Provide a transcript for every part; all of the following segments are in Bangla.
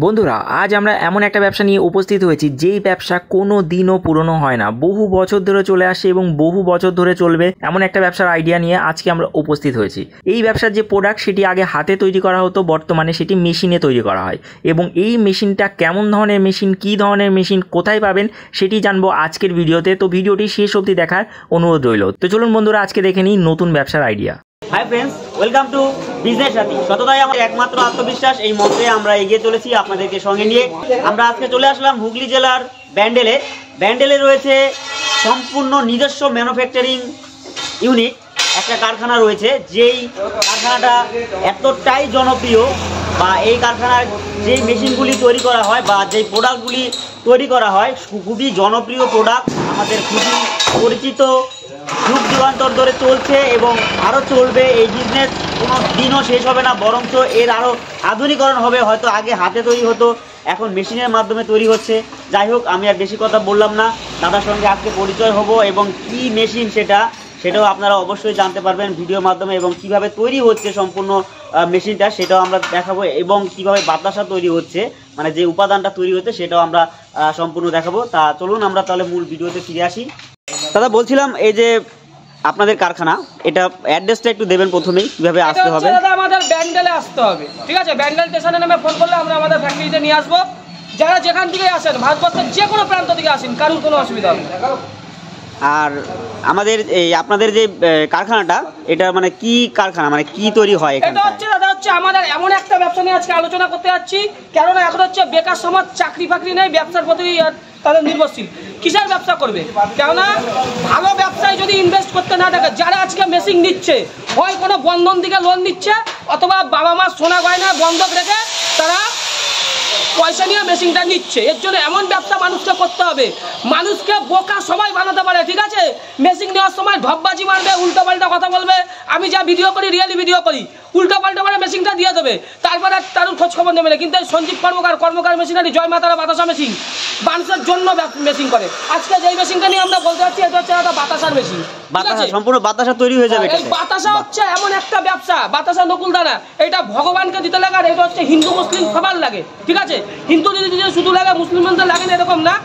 বন্ধুরা আজ আমরা এমন একটা ব্যবসা নিয়ে উপস্থিত হয়েছি যেই ব্যবসা কোনো দিনও পুরনো হয় না, বহু বছর ধরে চলে আসে এবং বহু বছর ধরে চলবে এমন একটা ব্যবসার আইডিয়া নিয়ে আজকে আমরা উপস্থিত হয়েছি। এই ব্যবসার যে প্রোডাক্ট সেটি আগে হাতে তৈরি করা হতো, বর্তমানে সেটি মেশিনে তৈরি করা হয় এবং এই মেশিনটা কেমন ধরনের মেশিন, কী ধরনের মেশিন, কোথায় পাবেন সেটি জানবো আজকের ভিডিওতে। তো ভিডিওটি শেষ অবধি দেখার অনুরোধ রইল। তো চলুন বন্ধুরা আজকে দেখে নিই নতুন ব্যবসার idea. Hi friends, welcome to business সাথী। সততাই আমার একমাত্র আত্মবিশ্বাস, এই মন্ত্রে আমরা এগিয়ে চলেছি আপনাদেরকে সঙ্গে নিয়ে। আমরা আজকে চলে আসলাম হুগলি জেলার ব্যান্ডেলে রয়েছে সম্পূর্ণ নিজস্ব ম্যানুফ্যাকচারিং ইউনিট, একটা কারখানা রয়েছে। যেই কারখানাটা এতটাই জনপ্রিয় বা এই কারখানার যেই মেশিনগুলি তৈরি করা হয় বা যেই প্রোডাক্টগুলি তৈরি করা হয় খুবই জনপ্রিয় প্রোডাক্ট, আমাদের খুবই পরিচিত, যুগ যুগান্তর ধরে চলছে এবং আরও চলবে। এই বিজনেস কোনো দিনও শেষ হবে না, বরঞ্চ এর আরও আধুনিকরণ হবে। হয়তো আগে হাতে তৈরি হতো, এখন মেশিনের মাধ্যমে তৈরি হচ্ছে। যাই হোক, আমি আর বেশি কথা বললাম না, দাদার সঙ্গে আজকে পরিচয় হব এবং কি মেশিন সেটাও আপনারা অবশ্যই জানতে পারবেন ভিডিওর মাধ্যমে, এবং কিভাবে তৈরি হচ্ছে সম্পূর্ণ মেশিনটা সেটাও আমরা দেখাবো, এবং কিভাবে বাতাসা তৈরি হচ্ছে, মানে যে উপাদানটা তৈরি হচ্ছে সেটাও আমরা সম্পূর্ণ দেখাবো। তা চলুন আমরা তাহলে মূল ভিডিওতে ফিরে আসি। দাদা বলছিলাম, এই যে আপনাদের কারখানা, এটা অ্যাড্রেসটা একটু দেবেন প্রথমেই, কিভাবে আসতে হবে? দাদা আমাদের ব্যান্ডেলে আসতে হবে, ঠিক আছে? ব্যান্ডেল স্টেশনে নেমে ফোন করলে আমরা আমাদের ফ্যাক্টরিতে নিয়ে আসবো। যারা যেখান থেকে আসেন, ভারতবর্ষের যে কোনো প্রান্ত থেকে আসেন, কারোর কোনো অসুবিধা হবে না। আর আমাদের এই আপনাদের যে কারখানাটা, এটা মানে কি কারখানা, মানে কি তৈরি হয় এখানে? এটা হচ্ছে দাদা আমাদের এমন একটা ব্যবসা নিয়ে আজকে আলোচনা করতে যাচ্ছি, কেননা এখন হচ্ছে বেকার সমাজ, চাকরি ফাকরি নেই, ব্যবসার প্রতি তাদের নির্ভরশীল। কিসের ব্যবসা করবে? কেননা ভালো ব্যবসায় যদি ইনভেস্ট করতে না থাকে, যারা আজকে মেশিন নিচ্ছে, হয় কোনো বন্ধন থেকে লোন নিচ্ছে, অথবা বাবা মা সোনা গয়না বন্ধক রেখে তারা পয়সা নিয়ে মেশিনটা নিচ্ছে। এর জন্য এমন ব্যবসা মানুষকে করতে হবে, মানুষকে বোকা সবাই বানাতে পারে, ঠিক আছে? মেশিন নেওয়ার সময় ঢপবাজি মারবে, উল্টো পাল্টা কথা বলবে। আমি যা ভিডিও করি, রিয়েলি ভিডিও করি, উল্টো পাল্টা মানে মেশিনটা দিয়ে দেবে, তারপরে তার খোঁজ খবর নেবে না। কিন্তু সঞ্জীব কর্মকার মেশিনারি, জয় মাতারা বাতাসা মেশিন, মানুষের জন্য মেশিন করে। আজকে যেই মেশিনটা নিয়ে আমরা বলতে পারছি, এটা হচ্ছে একটা বাতাসার মেশিন। সম্পূর্ণ বাতাসা তৈরি হয়ে যাবে। এই বাতাসা হচ্ছে এমন একটা ব্যবসা, বাতাসা নকুলদানা, এটা ভগবানকে দিতে লাগে, আর এটা হচ্ছে হিন্দু মুসলিম সবার লাগে, ঠিক আছে? হিন্দু যদি শুধু লাগে, মুসলিমদের লাগে না, এরকম না।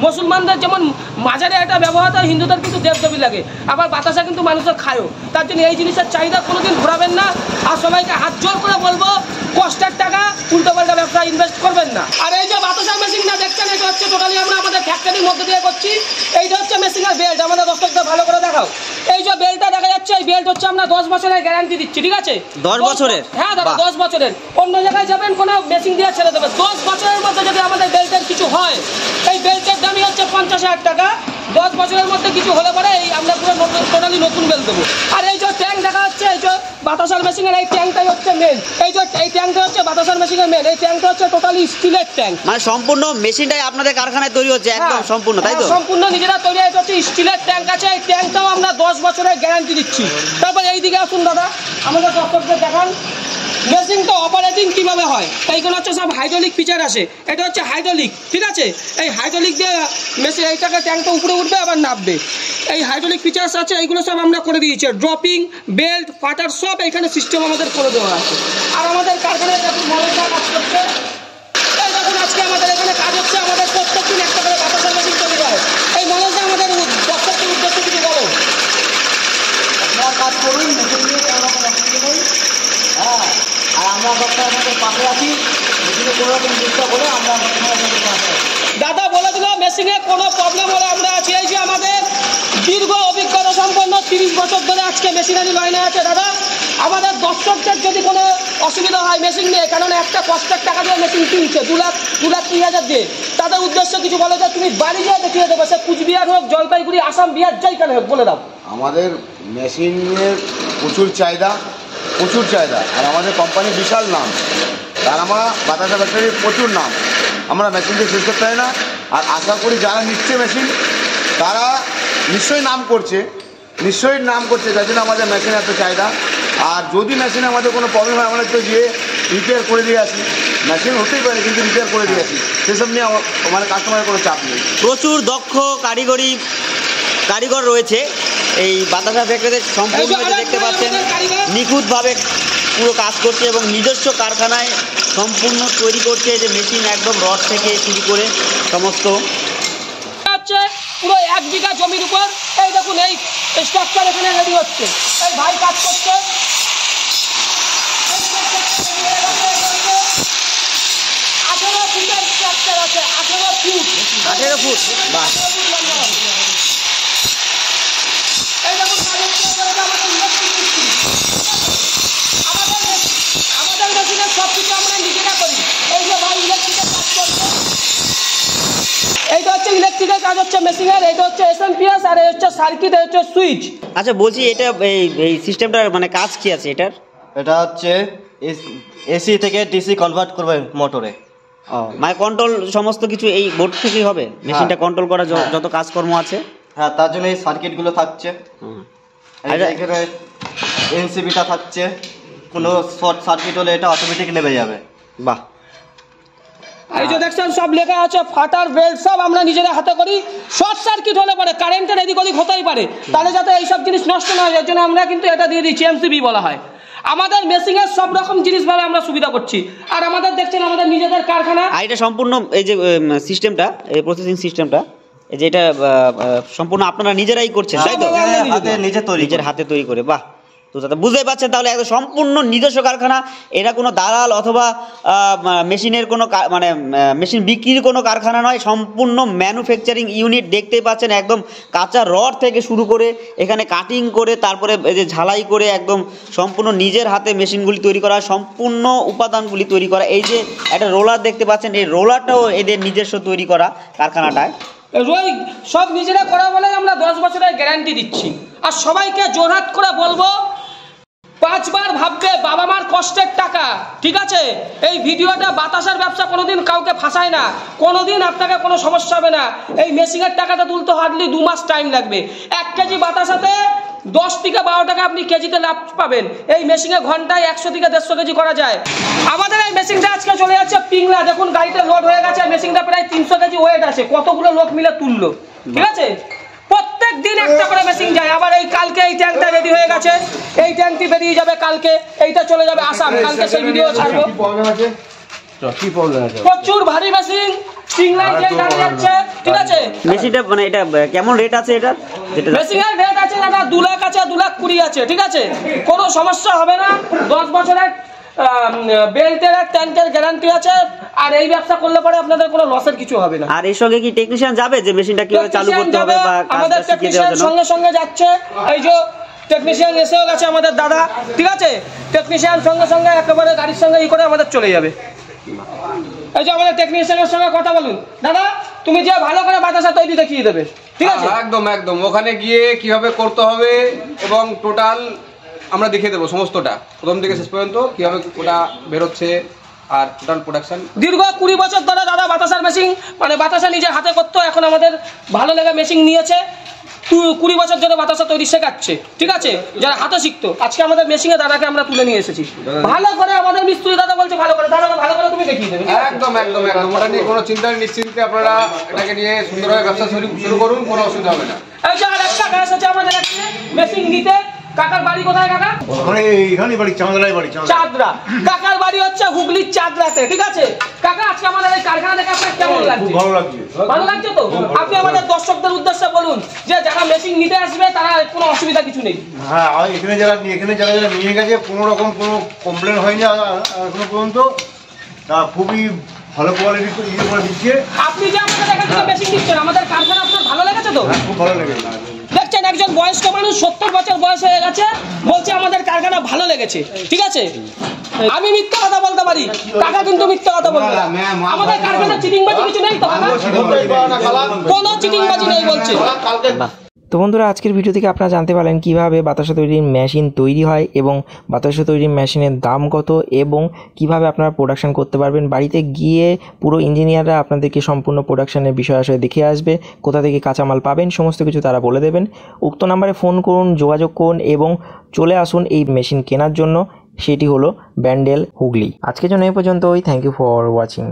মুসলমানদের যেমন মাজারে এটা ব্যবহার হয়, হিন্দুদের কিন্তু দেবদেবী লাগে। আবার বাতাসা কিন্তু মানুষের খায়ও। তার জন্য এই জিনিসের চাহিদা কোনোদিন ঘোরাবেন না। আর সবাইকে হাত জোর করে বলবো, কষ্টের টাকা উল্টোপাল্টা ব্যবসা ইনভেস্ট করবেন না। আর এই যে বাতাসা মেশিনটা দেখছেন, এটা হচ্ছে টোটালি আমরা আমাদের ফ্যাক্টরির মধ্যে দিয়ে করছি। এইটা হচ্ছে মেশিনের বেল্ট, আমাদের দর্শকটা ভালো করে দেখাও। এই যে বেল্টটা দেখা যাচ্ছে, এই বেল্ট হচ্ছে আমরা 10 বছরের গ্যারান্টি দিচ্ছি, ঠিক আছে? 10 বছরের? হ্যাঁ দাদা, 10 বছরের। অন্য জায়গায় যাবেন, কোনো মেশিন দিয়ে ছেড়ে দেবে। 10 বছরের মধ্যে যদি আমাদের বেল্টের কিছু হয়, এই বেল্টের দামই হচ্ছে 50,000 টাকা। 10 বছরের মধ্যে কিছু হলে পরে এই আমরা পুরো টোটালি নতুন বেল্ট দেবো। আর এই যে ট্যাঙ্ক দেখা যাচ্ছে, এই যে বাতাসার মেশিনের এই ট্যাঙ্কটাই হচ্ছে মেন। এই যে এই ট্যাঙ্কটা হচ্ছে বাতাসার মেশিনের মেন। এই ট্যাঙ্কটা হচ্ছে টোটালি স্টিলের ট্যাঙ্ক, মানে সম্পূর্ণ মেশিনটাই আপনাদের কারখানায় তৈরি হচ্ছে একদম সম্পূর্ণ, তাই তো? সম্পূর্ণ নিজেরা তৈরি। এটা হচ্ছে স্টিলের ট্যাঙ্ক আছে, এই ট্যাঙ্কটাও আমরা 10 বছরের গ্যারান্টি দিচ্ছি। তারপর এইদিকে আসুন দাদা, আমাদের দর্শকদের দেখান মেশিনটা অপারেটিং কিভাবে হয়। এইগুলো হচ্ছে সব হাইড্রোলিক ফিচার আছে। এটা হচ্ছে হাইড্রোলিক, ঠিক আছে? এই হাইড্রোলিক দিয়ে মেশিন এইটাকে ট্যাঙ্কটা উপরে উঠবে আবার নামবে। এই হাইড্রোলিক ফিচার্স আছে, এইগুলো সব আমরা করে দিয়েছি। ড্রপিং, বেল্ট, ফাটার সব এখানে সিস্টেম আমাদের করে দেওয়া আছে। আর আমাদের কারখানায় দেখুন মনোজদা কাজ করছে। এই দেখুন আজকে আমাদের এখানে কাজ হচ্ছে, আমাদের প্রত্যেকদিন একটা করে বাতাসা মেশিন তৈরি হয়। এই মনোজদা আমাদের দর্শকদের উদ্দেশ্যে কিছু বলো। আপনারা কাজ করুন, মেশিন নিয়ে কোনো রকম অসুবিধা নেই। হ্যাঁ, আর আমরা ডক্টর আমাদের পাশে আছি। মেশিনে কোনো রকম ডিস্টার্ব হলে আমরা আপনাদের পাশে আছি। দাদা বলে দিল, মেশিনে কোনো প্রবলেম হলে আমরা আছি। এই যে আমাদের দীর্ঘ অভিজ্ঞতা সম্পন্ন 30 বছর ধরে আজকে মেশিনারি লাইনে আছে দাদা। আমাদের দর্শকদের যদি কোনো অসুবিধা হয় মেশিন নিয়ে, কারণ একটা কষ্টের টাকা দিয়ে মেশিন কিনছে 2,30,000 দিয়ে, তাদের উদ্দেশ্য কিছু বলো যে তুমি বাড়ি গিয়ে দেখিয়ে দেবো, সে কুচবিহার হোক, জলপাইগুড়ি, আসাম, বিহার, যেখানে হোক, বলে দাও। আমাদের মেশিনের প্রচুর চাহিদা, আর আমাদের কোম্পানির বিশাল নাম, আর আমরা বাতাসা ফ্যাক্টরির প্রচুর নাম। আমরা মেশিন দিয়ে শেষ করতে হয় না। আর আশা করি যারা নিচ্ছে মেশিন, তারা নিশ্চয়ই নাম করছে, যার জন্য আমাদের মেশিনে এত চাহিদা। আর যদি মেশিনে আমাদের কোনো প্রবলেম হয়, আমরা তো গিয়ে রিপেয়ার করে দিয়ে আসি। মেশিন হতেই পারে, কিন্তু রিপেয়ার করে দিয়ে আসি। সেসব নিয়ে মানে কাস্টমারের কোনো চাপ নেই। প্রচুর দক্ষ কারিগর রয়েছে এই বাতাসা ফ্যাক্টরিতে। সম্পূর্ণ দেখতে পাচ্ছেন নিখুঁতভাবে পুরো কাজ করছে এবং নিজস্ব কারখানায় সম্পূর্ণ তৈরি করছে, যে মেশিন একদম রড থেকে শুরু করে সমস্ত। হচ্ছে পুরো 1 বিঘা জমির উপর এই দেখুন এই স্ট্রাকচার এখানে রেডি হচ্ছে, এই ভাই কাজ করছে। 18 ফুটের স্ট্রাকচার আছে, 18 ফুট। 18 ফুট, বাহ। এই দেখুন আমাদের মেশিনের সব কিছু আমরা নিজেরা করি। এই যে ভাই ইলেকট্রিকের কাজ করছে, এইটা হচ্ছে ইলেকট্রিকের কাজ হচ্ছে মেশিনের, এইটা হচ্ছে এসএমপিএস, আর এই হচ্ছে সার্কিট, এই হচ্ছে সুইচ। আচ্ছা বলছি, এটা এই সিস্টেমটার মানে কাজ কি আছে এটার? এটা হচ্ছে এসি থেকে ডিসি কনভার্ট করবে মোটরে। মানে কন্ট্রোল সমস্ত কিছু এই বোর্ড থেকেই হবে, মেশিনটা কন্ট্রোল করা যত কাজকর্ম আছে। হ্যাঁ, তার জন্য এই সার্কিটগুলো থাকছে, এখানে এনসিবিটা থাকছে, কোনো শর্ট সার্কিট হলে এটা অটোমেটিক নেমে যাবে। বাহ। এই যে দেখছেন সব লেখা আছে, ফাটার বেল্ট সব আমরা নিজেরা হাতে করি। শর্ট সার্কিট হলে পরে কারেন্টের এদিক ওদিক হতেই পারে, তাহলে যাতে এইসব জিনিস নষ্ট না হয়, এর জন্য আমরা কিন্তু এটা দিয়ে দিচ্ছি, এমসিবি বলা হয়। আমাদের মেশিনের সব রকম জিনিসভাবে আমরা সুবিধা করছি, আর আমাদের দেখছেন আমাদের নিজেদের কারখানা। আর এটা সম্পূর্ণ এই যে সিস্টেমটা, এই প্রসেসিং সিস্টেমটা, এই যে এটা সম্পূর্ণ আপনারা নিজেরাই করছেন, তাই তো? নিজের হাতে তৈরি করে, বাহ। তো দাদা বুঝতেই পারছেন, তাহলে একদম সম্পূর্ণ নিজস্ব কারখানা। এরা কোনো দালাল অথবা মেশিনের কোনো মানে মেশিন বিক্রির কোনো কারখানা নয়, সম্পূর্ণ ম্যানুফ্যাকচারিং ইউনিট। দেখতেই পাচ্ছেন একদম কাঁচা রড থেকে শুরু করে এখানে কাটিং করে তারপরে এই যে ঝালাই করে একদম সম্পূর্ণ নিজের হাতে মেশিনগুলি তৈরি করা, সম্পূর্ণ উপাদানগুলি তৈরি করা। এই যে একটা রোলার দেখতে পাচ্ছেন, এই রোলারটাও এদের নিজস্ব তৈরি করা কারখানাটায়। সব নিজেরা করা বলে আমরা 10 বছরের গ্যারান্টি দিচ্ছি। আর সবাইকে জোরহাত করে বলবো, 5 বার ভাববে বাবা মার কষ্টের টাকা, ঠিক আছে? এই ভিডিওটা বাতাসের ব্যবসা কোনোদিন কাউকে ফাঁসায় না, কোনোদিন আপনাকে কোনো সমস্যা হবে না। এই মেশিনের টাকাটা তুলতে হার্ডলি 2 মাস টাইম লাগবে। 1 কেজি বাতাসাতে 10 থেকে 12 টাকা আপনি কেজিতে লাভ পাবেন। এই মেশিনে ঘন্টায় 100 থেকে 150 কেজি করা যায়। আমাদের এই মেশিনটা আজকে চলে যাচ্ছে পিংলা, দেখুন গাড়িতে লোড হয়ে গেছে, মেশিনটা প্রায় 300 কেজি ওয়েট আছে। কতগুলো লোক মিলে তুললো, ঠিক আছে? প্রত্যেক দিন একটা করে মেশিন যায়। আবার এই কালকে এই ট্যাঙ্কটা রেডি হয়ে গেছে, এই ট্যাঙ্কটি বেরিয়ে যাবে কালকে, এইটা চলে যাবে আসাম, কালকে সেই ভিডিও ছাড়বো। প্রচুর ভারী মেশিন পিংলায় যে গাড়ি যাচ্ছে, ঠিক আছে? মেশিনটা মানে এটা কেমন রেট আছে এটা? মেশিনের রেট আছে দাদা 2 লাখ আছে, 2,20,000 আছে, ঠিক আছে? কোনো সমস্যা হবে না। 10 বছরের বেল্টের আর ট্যাঙ্কের গ্যারান্টি আছে। আর এই ব্যবসা করলে পরে আপনাদের কোনো লসের কিছু হবে না। আর এর সঙ্গে কি টেকনিশিয়ান যাবে, যে মেশিনটা কিভাবে চালু করতে হবে বা আমাদের টেকনিশিয়ান সঙ্গে সঙ্গে যাচ্ছে। এই যে টেকনিশিয়ান এসেও গেছে আমাদের দাদা, ঠিক আছে? টেকনিশিয়ান সঙ্গে সঙ্গে একেবারে গাড়ির সঙ্গে ই করে আমাদের চলে যাবে। এই যে আমাদের টেকনিশিয়ানের সঙ্গে কথা বলুন, দাদা তুমি যে ভালো করে বাতাসা তৈরি দেখিয়ে দেবে, ঠিক আছে? একদম একদম ওখানে গিয়ে কিভাবে করতে হবে এবং টোটাল আমরা দেখিয়ে দেবো সমস্তটা, প্রথম থেকে শেষ পর্যন্ত কিভাবে ওটা বেরোচ্ছে আর টোটাল প্রোডাকশন। দীর্ঘ 20 বছর ধরে দাদা বাতাসার মেশিন মানে বাতাসা নিজে হাতে করতো, এখন আমাদের ভালো লেগে মেশিন নিয়েছে। 20 বছর ধরে বাতাসা তৈরি শেখাচ্ছে, ঠিক আছে? যারা হাতে শিখতো, আজকে আমাদের মেশিনে দাদাকে আমরা তুলে নিয়ে এসেছি। ভালো করে আমাদের মিস্ত্রি দাদা বলছে ভালো করে, দাদা ভালো করে তুমি দেখিয়ে দেবে। একদম একদম একদম ওটা নিয়ে কোনো চিন্তা নেই, নিশ্চিন্তে আপনারা এটাকে নিয়ে সুন্দরভাবে ব্যবসা শুরু করুন, কোনো অসুবিধা হবে না। এই যে আর একটা কাজ আছে আমাদের এখানে মেশিন নিতে। কাকার বাড়ি কোথায় কাকা? এখানে বাড়ি, চাঁদরাই বাড়ি। চাঁদরা। কাকার বাড়ি হচ্ছে হুগলির চাঁদরাতে, ঠিক আছে? কাকা আজকে আমাদের এই কারখানা দেখে আপনার কেমন লাগছে? ভালো লাগছে। ভালো লাগছে তো? আপনি আমাদের দর্শকদের উদ্দেশ্যে বলুন যে যারা মেশিন নিতে আসবে তারা কোনো অসুবিধা কিছু নেই। হ্যাঁ, এখানে যারা নিয়ে গেছে কোনো রকম কোনো কমপ্লেন হয়নি এখনো পর্যন্ত। তা খুবই ভালো কোয়ালিটি করে দিচ্ছে। আপনি যে আমাদের এখান থেকে মেশিন নিচ্ছেন, আমাদের কারখানা আপনার ভালো লেগেছে তো? খুব ভালো লেগেছে। দেখছেন একজন বয়স্ক মানুষ 70 বছর বয়স হয়ে গেছে, বলছে আমাদের কারখানা ভালো লেগেছে, ঠিক আছে? আমি মিথ্যা কথা বলতে পারি, টাকা কিন্তু মিথ্যা কথা বলবে না। আমাদের কারখানা চিটিংবাজি কিছু নেই তো? কোনো চিটিংবাজি নেই বলছে। তো বন্ধুরা, আজকের ভিডিও থেকে আপনারা জানতে পারলেন কিভাবে বাতাসা তৈরির মেশিন তৈরি হয় এবং বাতাসা তৈরির মেশিনের দাম কত এবং কিভাবে আপনারা প্রোডাকশন করতে পারবেন। বাড়িতে গিয়ে পুরো ইঞ্জিনিয়াররা আপনাদেরকে সম্পূর্ণ প্রোডাকশনের বিষয় আসলে দেখে আসবে, কোথা থেকে কাঁচামাল পাবেন সমস্ত কিছু তারা বলে দেবেন। উক্ত নাম্বারে ফোন করুন, যোগাযোগ করুন এবং চলে আসুন এই মেশিন কেনার জন্য। সেটি হলো ব্যান্ডেল হুগলি। আজকের জন্য এই পর্যন্তই। Thank you for watching.